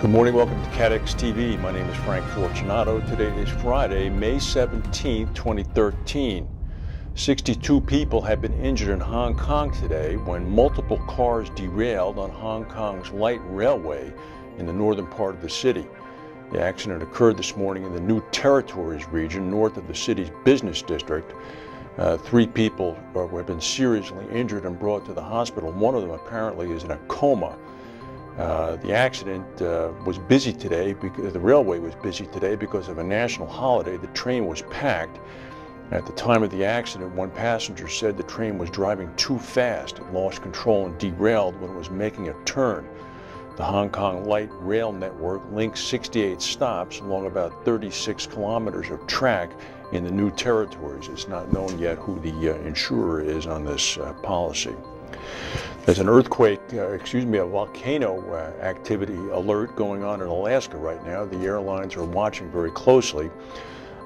Good morning, welcome to CATEX TV. My name is Frank Fortunato. Today is Friday, May 17, 2013. 62 people have been injured in Hong Kong today when multiple cars derailed on Hong Kong's light railway in the northern part of the city. The accident occurred this morning in the New Territories region, north of the city's business district. 3 people have been seriously injured and brought to the hospital. One of them apparently is in a coma. The accident was busy today because the railway was busy today because of a national holiday. The train was packed. At the time of the accident, one passenger said the train was driving too fast. It lost control and derailed when it was making a turn. The Hong Kong Light Rail Network links 68 stops along about 36 kilometers of track in the New Territories. It's not known yet who the insurer is on this policy. There's an a volcano activity alert going on in Alaska right now. The airlines are watching very closely.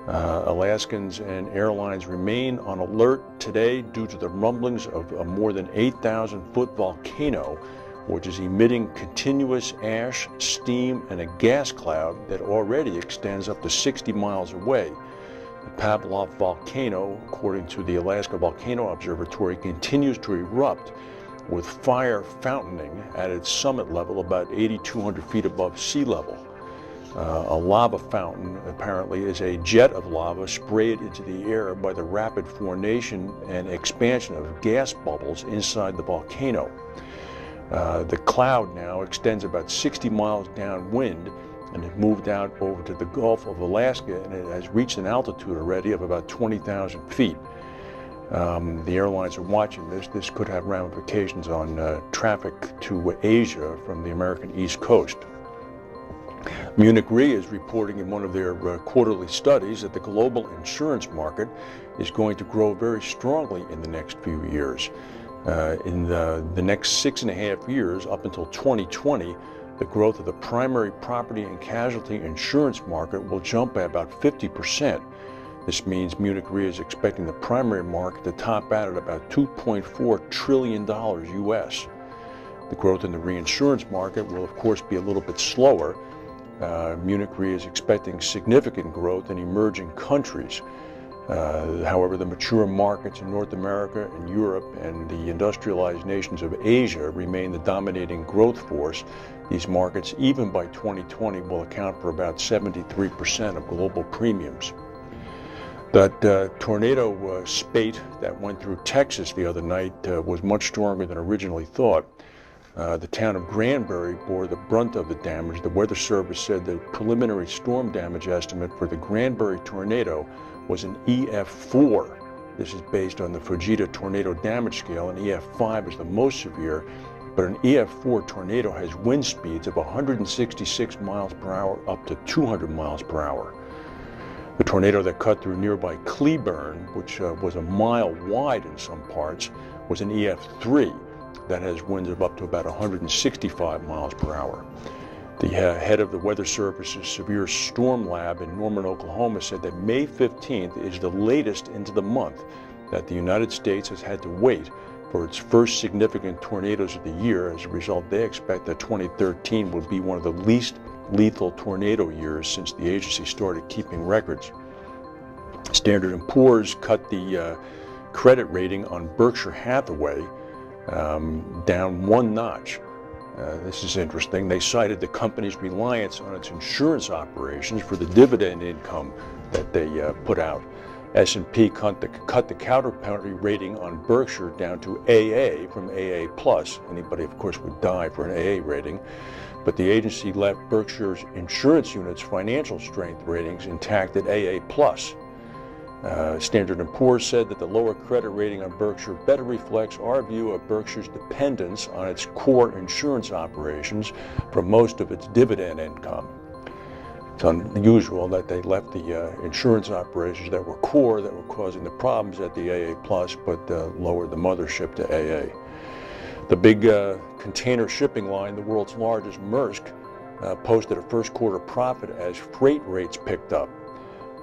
Alaskans and airlines remain on alert today due to the rumblings of a more than 8,000-foot volcano, which is emitting continuous ash, steam, and a gas cloud that already extends up to 60 miles away. The Pavlov volcano, according to the Alaska Volcano Observatory, continues to erupt, with fire fountaining at its summit level about 8,200 feet above sea level. A lava fountain apparently is a jet of lava sprayed into the air by the rapid formation and expansion of gas bubbles inside the volcano. The cloud now extends about 60 miles downwind and has moved out over to the Gulf of Alaska, and it has reached an altitude already of about 20,000 feet. The airlines are watching this. This could have ramifications on traffic to Asia from the American East Coast. Munich Re is reporting in one of their quarterly studies that the global insurance market is going to grow very strongly in the next few years. In the next 6.5 years, up until 2020, the growth of the primary property and casualty insurance market will jump by about 50%. This means Munich Re is expecting the primary market to top out at about $2.4 trillion US. The growth in the reinsurance market will, of course, be a little bit slower. Munich Re is expecting significant growth in emerging countries. However, the mature markets in North America and Europe and the industrialized nations of Asia remain the dominating growth force. These markets, even by 2020, will account for about 73% of global premiums. That tornado spate that went through Texas the other night was much stronger than originally thought. The town of Granbury bore the brunt of the damage. The Weather Service said the preliminary storm damage estimate for the Granbury tornado was an EF4. This is based on the Fujita tornado damage scale, and EF5 is the most severe, but an EF4 tornado has wind speeds of 166 miles per hour up to 200 miles per hour. The tornado that cut through nearby Cleburne, which was a mile wide in some parts, was an EF3 that has winds of up to about 165 miles per hour. The head of the Weather Service's Severe Storm Lab in Norman, Oklahoma, said that May 15th is the latest into the month that the United States has had to wait for its first significant tornadoes of the year. As a result, they expect that 2013 will be one of the least lethal tornado years since the agency started keeping records. Standard & Poor's cut the credit rating on Berkshire Hathaway down 1 notch. This is interesting. They cited the company's reliance on its insurance operations for the dividend income that they put out. S&P cut the counterparty rating on Berkshire down to AA from AA+. Anybody, of course, would die for an AA rating. But the agency left Berkshire's insurance unit's financial strength ratings intact at AA+. Standard & Poor's said that the lower credit rating on Berkshire better reflects our view of Berkshire's dependence on its core insurance operations for most of its dividend income. It's unusual that they left the insurance operations that were core, that were causing the problems at the AA+, but lowered the mothership to AA. The big container shipping line, the world's largest, Maersk, posted a first quarter profit as freight rates picked up.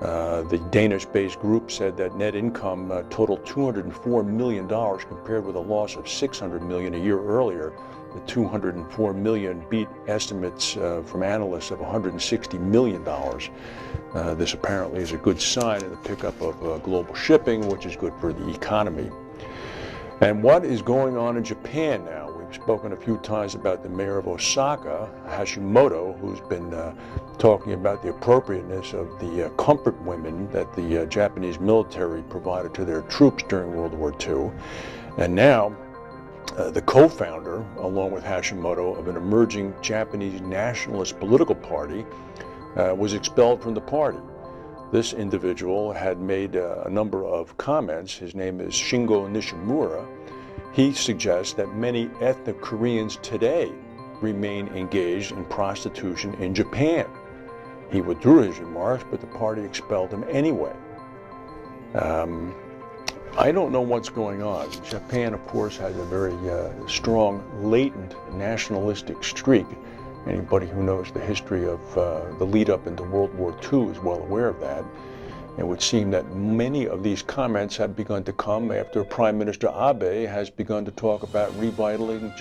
The Danish-based group said that net income totaled $204 million compared with a loss of $600 million a year earlier. The $204 million beat estimates from analysts of $160 million. This apparently is a good sign in the pickup of global shipping, which is good for the economy. And what is going on in Japan now? We've spoken a few times about the mayor of Osaka, Hashimoto, who's been talking about the appropriateness of the comfort women that the Japanese military provided to their troops during World War II. And now, the co-founder, along with Hashimoto, of an emerging Japanese nationalist political party, was expelled from the party. This individual had made a number of comments. His name is Shingo Nishimura. He suggests that many ethnic Koreans today remain engaged in prostitution in Japan. He withdrew his remarks, but the party expelled him anyway. I don't know what's going on. Japan, of course, has a very strong, latent nationalistic streak. Anybody who knows the history of the lead up into World War II is well aware of that. It would seem that many of these comments have begun to come after Prime Minister Abe has begun to talk about revitalizing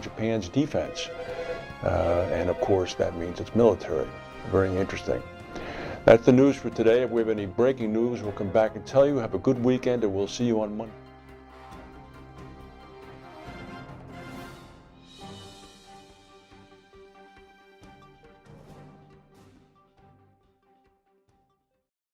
Japan's defense. And of course, that means its military. Very interesting. That's the news for today. If we have any breaking news, we'll come back and tell you. Have a good weekend, and we'll see you on Monday.